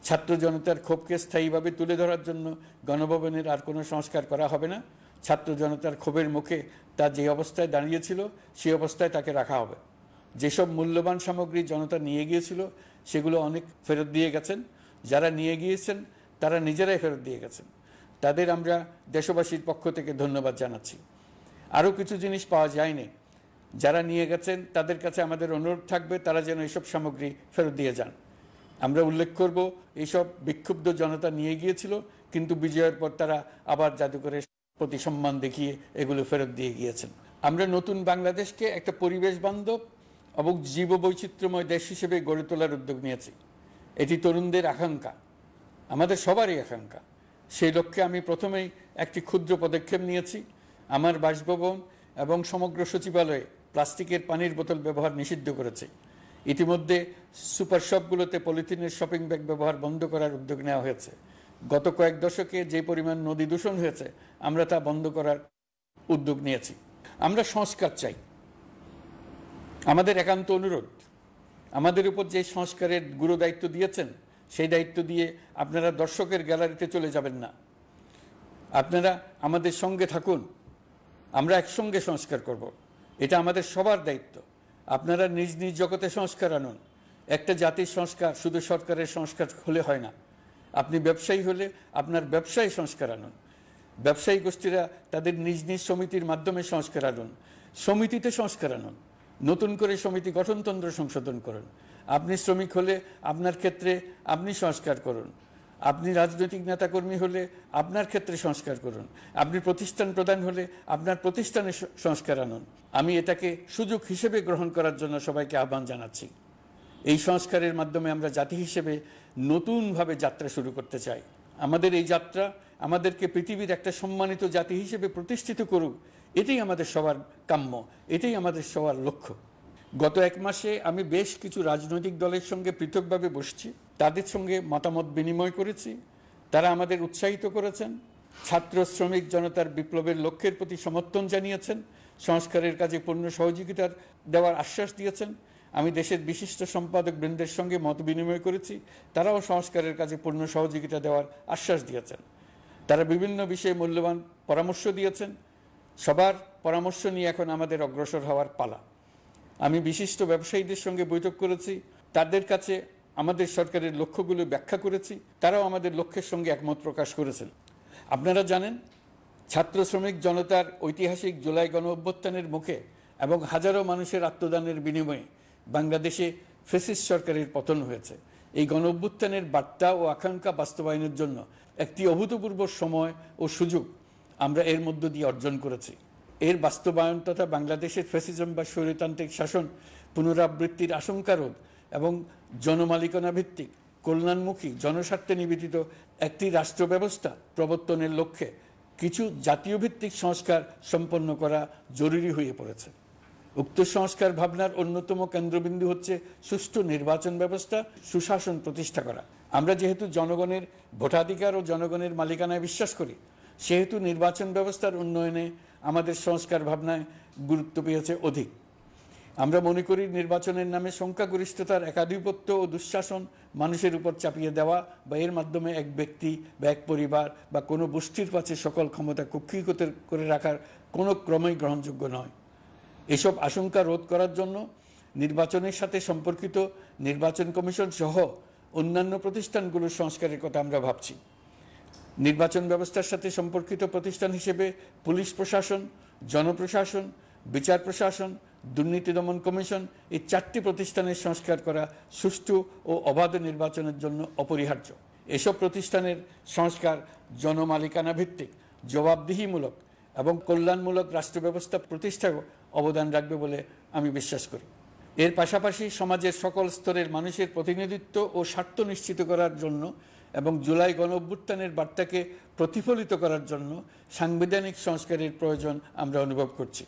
ছাত্র জনতার ক্ষোভকে স্থায়ীভাবে তুলে ধরার জন্য গণভবনের আর কোনো সংস্কার করা হবে না। ছাত্র জনতার ক্ষোভের মুখে তা যে অবস্থায় দাঁড়িয়েছিল সেই অবস্থায় তাকে রাখা হবে। যেসব মূল্যবান সামগ্রী জনতা নিয়ে গিয়েছিল সেগুলো অনেক ফেরত দিয়ে গেছেন। যারা নিয়ে গিয়েছেন তারা নিজেরাই ফেরত দিয়ে গেছেন। তাদের আমরা দেশবাসীর পক্ষ থেকে ধন্যবাদ জানাচ্ছি। আরও কিছু জিনিস পাওয়া যায়নি। যারা নিয়ে গেছেন তাদের কাছে আমাদের অনুরোধ থাকবে তারা যেন এইসব সামগ্রী ফেরত দিয়ে যান। আমরা উল্লেখ করব এইসব বিক্ষুব্ধ জনতা নিয়ে গিয়েছিল, কিন্তু বিজয়ের পর তারা আবার জাদুঘরে প্রতি সম্মান দেখিয়ে এগুলো ফেরত দিয়ে গিয়েছেন। আমরা নতুন বাংলাদেশকে একটা পরিবেশ বান্ধব এবং জীববৈচিত্র্যময় দেশ হিসেবে গড়ে তোলার উদ্যোগ নিয়েছি। এটি তরুণদের আকাঙ্ক্ষা, আমাদের সবারই আকাঙ্ক্ষা। সেই লক্ষ্যে আমি প্রথমেই একটি ক্ষুদ্র পদক্ষেপ নিয়েছি। আমার বাসভবন এবং সমগ্র সচিবালয়ে প্লাস্টিকের পানির বোতল ব্যবহার নিষিদ্ধ করেছে। ইতিমধ্যে সুপার শপগুলোতে পলিথিনের শপিং ব্যাগ ব্যবহার বন্ধ করার উদ্যোগ নেওয়া হয়েছে। গত কয়েক দশকে যে পরিমাণ নদী দূষণ হয়েছে, আমরা তা বন্ধ করার উদ্যোগ নিয়েছি। আমরা সংস্কার চাই। আমাদের একান্ত অনুরোধ, আমাদের উপর যে সংস্কারের গুরু দায়িত্ব দিয়েছেন, সেই দায়িত্ব দিয়ে আপনারা দর্শকের গ্যালারিতে চলে যাবেন না। আপনারা আমাদের সঙ্গে থাকুন, আমরা একসঙ্গে সংস্কার করব। এটা আমাদের সবার দায়িত্ব। আপনারা নিজ নিজ জগতে সংস্কার আনুন। একটা জাতির সংস্কার শুধু সরকারের সংস্কার হলে হয় না। আপনি ব্যবসায়ী হলে আপনার ব্যবসায় সংস্কার আনুন। ব্যবসায়ী গোষ্ঠীরা তাদের নিজ নিজ সমিতির মাধ্যমে সংস্কার আনুন। সমিতিতে সংস্কার আনুন। নতুন করে সমিতি গঠনতন্ত্র সংশোধন করুন। আপনি শ্রমিক হলে আপনার ক্ষেত্রে আপনি সংস্কার করুন। আপনি রাজনৈতিক নেতাকর্মী হলে আপনার ক্ষেত্রে সংস্কার করুন। আপনি প্রতিষ্ঠান প্রধান হলে আপনার প্রতিষ্ঠানে সংস্কার আনুন। আমি এটাকে সুযোগ হিসেবে গ্রহণ করার জন্য সবাইকে আহ্বান জানাচ্ছি। এই সংস্কারের মাধ্যমে আমরা জাতি হিসেবে নতুনভাবে যাত্রা শুরু করতে চাই। আমাদের এই যাত্রা আমাদেরকে পৃথিবীর একটা সম্মানিত জাতি হিসেবে প্রতিষ্ঠিত করুক, এটাই আমাদের সবার কাম্য, এটাই আমাদের সবার লক্ষ্য। গত এক মাসে আমি বেশ কিছু রাজনৈতিক দলের সঙ্গে পৃথকভাবে বসছি, তাদের সঙ্গে মতামত বিনিময় করেছি। তারা আমাদের উৎসাহিত করেছেন, ছাত্র শ্রমিক জনতার বিপ্লবের লক্ষ্যের প্রতি সমর্থন জানিয়েছেন, সংস্কারের কাজে পূর্ণ সহযোগিতার দেওয়ার আশ্বাস দিয়েছেন। আমি দেশের বিশিষ্ট সম্পাদক বৃন্দের সঙ্গে মত বিনিময় করেছি, তারাও সংস্কারের কাজে পূর্ণ সহযোগিতা দেওয়ার আশ্বাস দিয়েছেন। তারা বিভিন্ন বিষয়ে মূল্যবান পরামর্শ দিয়েছেন। সবার পরামর্শ নিয়ে এখন আমাদের অগ্রসর হওয়ার পালা। আমি বিশিষ্ট ব্যবসায়ীদের সঙ্গে বৈঠক করেছি, তাদের কাছে আমাদের সরকারের লক্ষ্যগুলো ব্যাখ্যা করেছি, তারাও আমাদের লক্ষ্যের সঙ্গে একমত প্রকাশ করেছেন। আপনারা জানেন, ছাত্র শ্রমিক জনতার ঐতিহাসিক জুলাই গণ অভ্যুত্থানের মুখে এবং হাজারো মানুষের আত্মদানের বিনিময়ে বাংলাদেশে ফ্যাসিস্ট সরকারের পতন হয়েছে। এই গণ অভ্যুত্থানের বার্তা ও আকাঙ্ক্ষা বাস্তবায়নের জন্য একটি অভূতপূর্ব সময় ও সুযোগ আমরা এর মধ্য দিয়ে অর্জন করেছি। এর বাস্তবায়ন তথা বাংলাদেশের ফ্যাসিজম বা স্বৈরতান্ত্রিক শাসন পুনরাবৃত্তির আশঙ্কা রোধ এবং জনমালিকানা ভিত্তিক কল্যাণমুখী জনস্বার্থে নিবেদিত একটি রাষ্ট্র ব্যবস্থা প্রবর্তনের লক্ষ্যে কিছু জাতীয় ভিত্তিক সংস্কার সম্পন্ন করা জরুরি হয়ে পড়েছে। উক্ত সংস্কার ভাবনার অন্যতম কেন্দ্রবিন্দু হচ্ছে সুষ্ঠু নির্বাচন ব্যবস্থা, সুশাসন প্রতিষ্ঠা করা। আমরা যেহেতু জনগণের ভোটাধিকার ও জনগণের মালিকানায় বিশ্বাস করি, সেহেতু নির্বাচন ব্যবস্থার উন্নয়নে আমাদের সংস্কার ভাবনায় গুরুত্ব পেয়েছে অধিক। আমরা মনে করি নির্বাচনের নামে সংখ্যাগরিষ্ঠতার একাধিপত্য ও দুঃশাসন মানুষের উপর চাপিয়ে দেওয়া বা এর মাধ্যমে এক ব্যক্তি বা এক পরিবার বা কোনো গোষ্ঠীর কাছে সকল ক্ষমতা কক্ষীগত করে রাখার কোনো ক্রমেই গ্রহণযোগ্য নয়। এসব আশঙ্কা রোধ করার জন্য নির্বাচনের সাথে সম্পর্কিত নির্বাচন কমিশন সহ অন্যান্য প্রতিষ্ঠানগুলোর সংস্কারের কথা আমরা ভাবছি। নির্বাচন ব্যবস্থার সাথে সম্পর্কিত প্রতিষ্ঠান হিসেবে পুলিশ প্রশাসন, জনপ্রশাসন, বিচার প্রশাসন, দুর্নীতি দমন কমিশন এই 4টি প্রতিষ্ঠানের সংস্কার করা সুষ্ঠু ও অবাধ নির্বাচনের জন্য অপরিহার্য। এসব প্রতিষ্ঠানের সংস্কার জনমালিকানা ভিত্তিক, জবাবদিহিমূলক এবং কল্যাণমূলক রাষ্ট্র ব্যবস্থা প্রতিষ্ঠায় অবদান রাখবে বলে আমি বিশ্বাস করি। এর পাশাপাশি সমাজের সকল স্তরের মানুষের প্রতিনিধিত্ব ও স্বার্থ নিশ্চিত করার জন্য এবং জুলাই গণ অভ্যুত্থানের বার্তাকে প্রতিফলিত করার জন্য সাংবিধানিক সংস্কারের প্রয়োজন আমরা অনুভব করছি।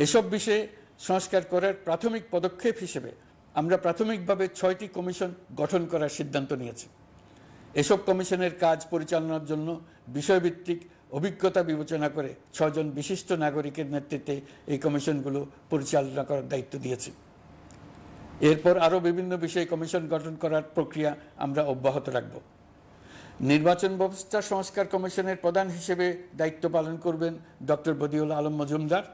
এসব বিষয়ে সংস্কার করার প্রাথমিক পদক্ষেপ হিসেবে আমরা প্রাথমিকভাবে 6টি কমিশন গঠন করার সিদ্ধান্ত নিয়েছি। এসব কমিশনের কাজ পরিচালনার জন্য বিষয়ভিত্তিক অভিজ্ঞতা বিবেচনা করে 6 জন বিশিষ্ট নাগরিকের নেতৃত্বে এই কমিশনগুলো পরিচালনা করার দায়িত্ব দিয়েছি। এরপর আরও বিভিন্ন বিষয়ে কমিশন গঠন করার প্রক্রিয়া আমরা অব্যাহত রাখব। নির্বাচন ব্যবস্থা সংস্কার কমিশনের প্রধান হিসেবে দায়িত্ব পালন করবেন ডক্টর বদিউল আলম মজুমদার।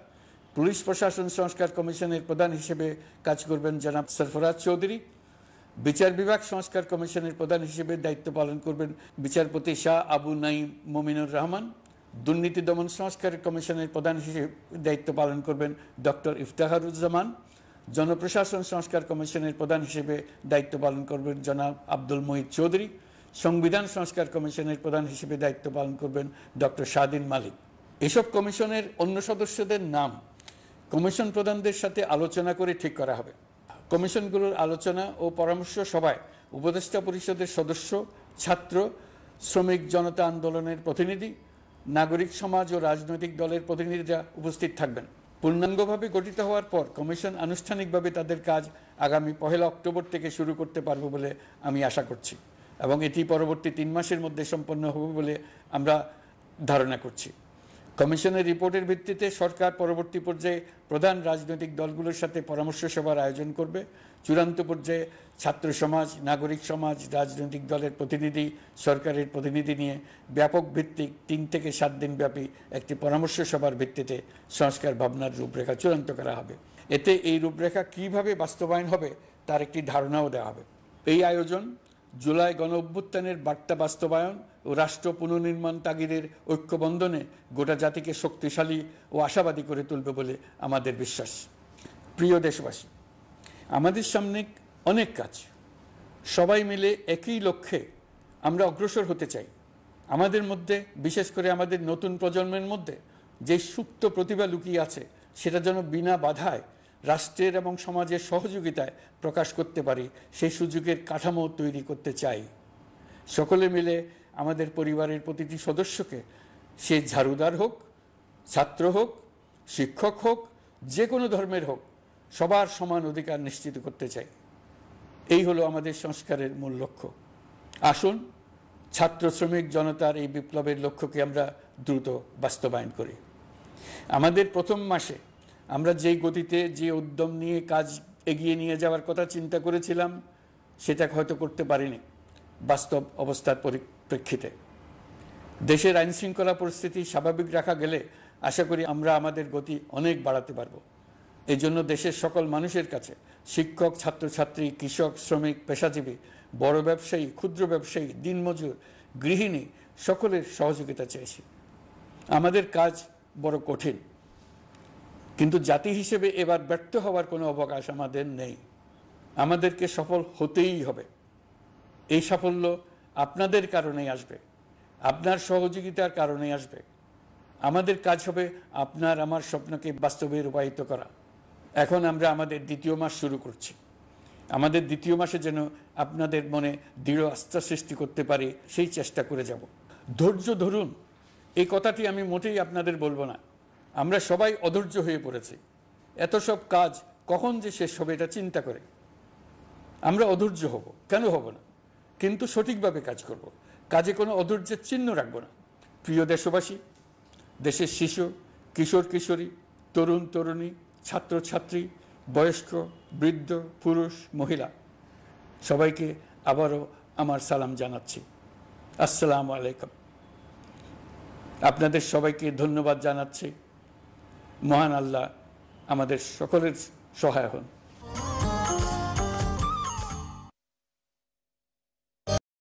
পুলিশ প্রশাসন সংস্কার কমিশনের প্রধান হিসেবে কাজ করবেন জনাব সরফরাজ চৌধুরী। বিচার বিভাগ সংস্কার কমিশনের প্রধান হিসেবে দায়িত্ব পালন করবেন বিচারপতি শাহ আবু নাঈম মমিনুর রহমান। দুর্নীতি দমন সংস্কার কমিশনের প্রধান হিসেবে দায়িত্ব পালন করবেন ডক্টর ইফতেখারুজ্জামান। জনপ্রশাসন সংস্কার কমিশনের প্রধান হিসেবে দায়িত্ব পালন করবেন জনাব আব্দুল মুহিত চৌধুরী। সংবিধান সংস্কার কমিশনের প্রধান হিসেবে দায়িত্ব পালন করবেন ডক্টর শাহদিন মালিক। এসব কমিশনের অন্য সদস্যদের নাম কমিশন প্রধানদের সাথে আলোচনা করে ঠিক করা হবে। কমিশনগুলোর আলোচনা ও পরামর্শ সভায় উপদেষ্টা পরিষদের সদস্য, ছাত্র, শ্রমিক জনতা আন্দোলনের প্রতিনিধি, নাগরিক সমাজ ও রাজনৈতিক দলের প্রতিনিধিরা উপস্থিত থাকবেন। পূর্ণাঙ্গভাবে গঠিত হওয়ার পর কমিশন আনুষ্ঠানিকভাবে তাদের কাজ আগামী 1 অক্টোবর থেকে শুরু করতে পারবে বলে আমি আশা করছি, এবং এটি পরবর্তী 3 মাসের মধ্যে সম্পন্ন হবে বলে আমরা ধারণা করছি। কমিশনের রিপোর্টের ভিত্তিতে সরকার পরবর্তী পর্যায়ে প্রধান রাজনৈতিক দলগুলোর সাথে পরামর্শ সভার আয়োজন করবে। চূড়ান্ত পর্যায়ে ছাত্র সমাজ, নাগরিক সমাজ, রাজনৈতিক দলের প্রতিনিধি, সরকারের প্রতিনিধি নিয়ে ব্যাপক ভিত্তিক 3 থেকে 7 দিন ব্যাপী একটি পরামর্শ সভার ভিত্তিতে সংস্কার ভাবনার রূপরেখা চূড়ান্ত করা হবে। এতে এই রূপরেখা কিভাবে বাস্তবায়ন হবে তার একটি ধারণাও দেওয়া হবে। এই আয়োজন জুলাই গণঅভ্যুত্থানের বার্তা বাস্তবায়ন ও রাষ্ট্র পুনর্নির্মাণ তাগিদের ঐক্যবন্ধনে গোটা জাতিকে শক্তিশালী ও আশাবাদী করে তুলবে বলে আমাদের বিশ্বাস। প্রিয় দেশবাসী, আমাদের সামনে অনেক কাজ। সবাই মিলে একই লক্ষ্যে আমরা অগ্রসর হতে চাই। আমাদের মধ্যে, বিশেষ করে আমাদের নতুন প্রজন্মের মধ্যে যে সুপ্ত প্রতিভা লুকিয়ে আছে, সেটা যেন বিনা বাধায় রাষ্ট্রের এবং সমাজের সহযোগিতায় প্রকাশ করতে পারি, সেই সুযোগের কাঠামো তৈরি করতে চাই। সকলে মিলে আমাদের পরিবারের প্রতিটি সদস্যকে, সে ঝাড়ুদার হোক, ছাত্র হোক, শিক্ষক হোক, যে কোনো ধর্মের হোক, সবার সমান অধিকার নিশ্চিত করতে চাই। এই হলো আমাদের সংস্কারের মূল লক্ষ্য। আসুন ছাত্র, শ্রমিক জনতার এই বিপ্লবের লক্ষ্যকে আমরা দ্রুত বাস্তবায়ন করি। আমাদের প্রথম মাসে আমরা যেই গতিতে, যে উদ্যম নিয়ে কাজ এগিয়ে নিয়ে যাওয়ার কথা চিন্তা করেছিলাম, সেটা হয়তো করতে পারিনি বাস্তব অবস্থার পরিপ্রেক্ষিতে। দেশের আইনশৃঙ্খলা পরিস্থিতি স্বাভাবিক রাখা গেলে আশা করি আমরা আমাদের গতি অনেক বাড়াতে পারব। এই জন্য দেশের সকল মানুষের কাছে, শিক্ষক, ছাত্রছাত্রী, কৃষক, শ্রমিক, পেশাজীবী, বড় ব্যবসায়ী, ক্ষুদ্র ব্যবসায়ী, দিনমজুর, গৃহিণী, সকলের সহযোগিতা চেয়েছি। আমাদের কাজ বড় কঠিন, কিন্তু জাতি হিসেবে এবার ব্যর্থ হওয়ার কোনো অবকাশ আমাদের নেই। আমাদেরকে সফল হতেই হবে। এই সাফল্য আপনাদের কারণেই আসবে, আপনার সহযোগিতার কারণেই আসবে। আমাদের কাজ হবে আপনার আমার স্বপ্নকে বাস্তবে রূপায়িত করা। এখন আমরা আমাদের 2য় মাস শুরু করছি। আমাদের 2য় মাসে যেন আপনাদের মনে দৃঢ় আস্থা সৃষ্টি করতে পারি, সেই চেষ্টা করে যাব। ধৈর্য ধরুন, এই কথাটি আমি মোটেই আপনাদের বলবো না। আমরা সবাই অধৈর্য হয়ে পড়েছি। এত সব কাজ কখন যে শেষ হবে এটা চিন্তা করে আমরা অধৈর্য হব, কেন হব না? কিন্তু সঠিকভাবে কাজ করব, কাজে কোনো অধৈর্যের চিহ্ন রাখব না। প্রিয় দেশবাসী, দেশের শিশু, কিশোর কিশোরী, তরুণ তরুণী, ছাত্রছাত্রী, বয়স্ক, বৃদ্ধ, পুরুষ, মহিলা, সবাইকে আবারও আমার সালাম জানাচ্ছি। আসসালামু আলাইকুম। আপনাদের সবাইকে ধন্যবাদ জানাচ্ছি। মহান আল্লাহ আমাদের সকলের সহায় হন।